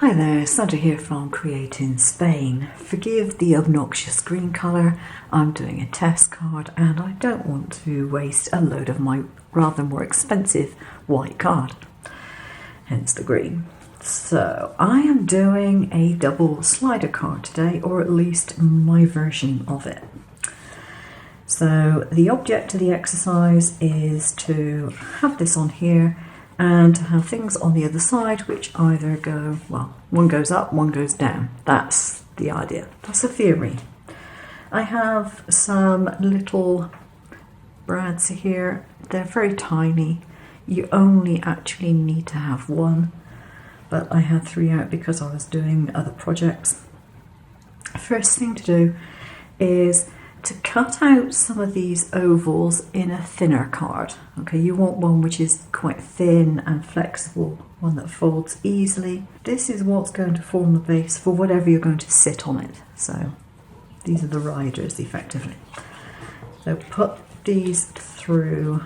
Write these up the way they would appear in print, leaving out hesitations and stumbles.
Hi there, Sandra here from Create in Spain. Forgive the obnoxious green colour, I'm doing a test card and I don't want to waste a load of my rather more expensive white card, hence the green. So I am doing a double slider card today, or at least my version of it. So the object of the exercise is to have this on here and to have things on the other side which either go, well, one goes up, one goes down. That's the idea. That's the theory. I have some little brads here. They're very tiny. You only actually need to have one, but I had 3 out because I was doing other projects. First thing to do is to cut out some of these ovals in a thinner card. Okay, you want one which is quite thin and flexible, one that folds easily. This is what's going to form the base for whatever you're going to sit on it. So these are the riders effectively. So put these through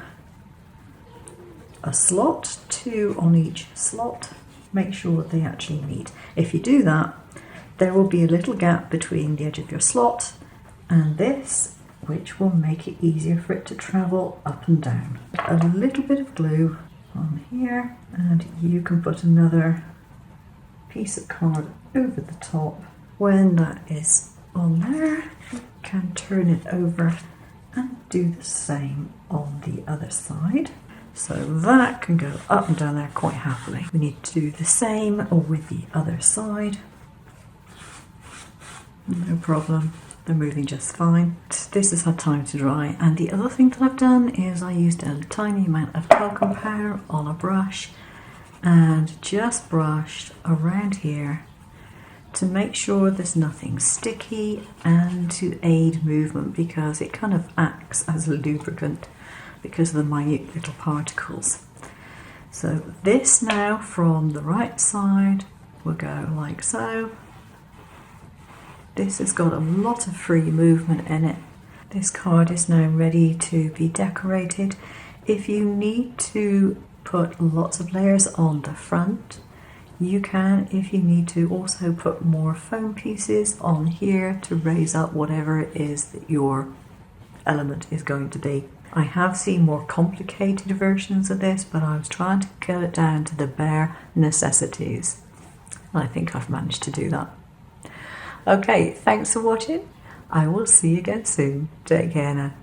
a slot, 2 on each slot. Make sure they actually meet. If you do that, there will be a little gap between the edge of your slot and this, which will make it easier for it to travel up and down. A little bit of glue on here, and you can put another piece of card over the top. When that is on there, you can turn it over and do the same on the other side. So that can go up and down there quite happily. We need to do the same with the other side. No problem. They're moving just fine. This has had time to dry, and the other thing that I've done is I used a tiny amount of talcum powder on a brush and just brushed around here to make sure there's nothing sticky and to aid movement, because it kind of acts as a lubricant because of the minute little particles. So this now from the right side will go like so. This has got a lot of free movement in it. This card is now ready to be decorated. If you need to put lots of layers on the front, you can. If you need to also put more foam pieces on here to raise up whatever it is that your element is going to be. I have seen more complicated versions of this, but I was trying to get it down to the bare necessities. I think I've managed to do that. Okay, thanks for watching. I will see you again soon. Take care now.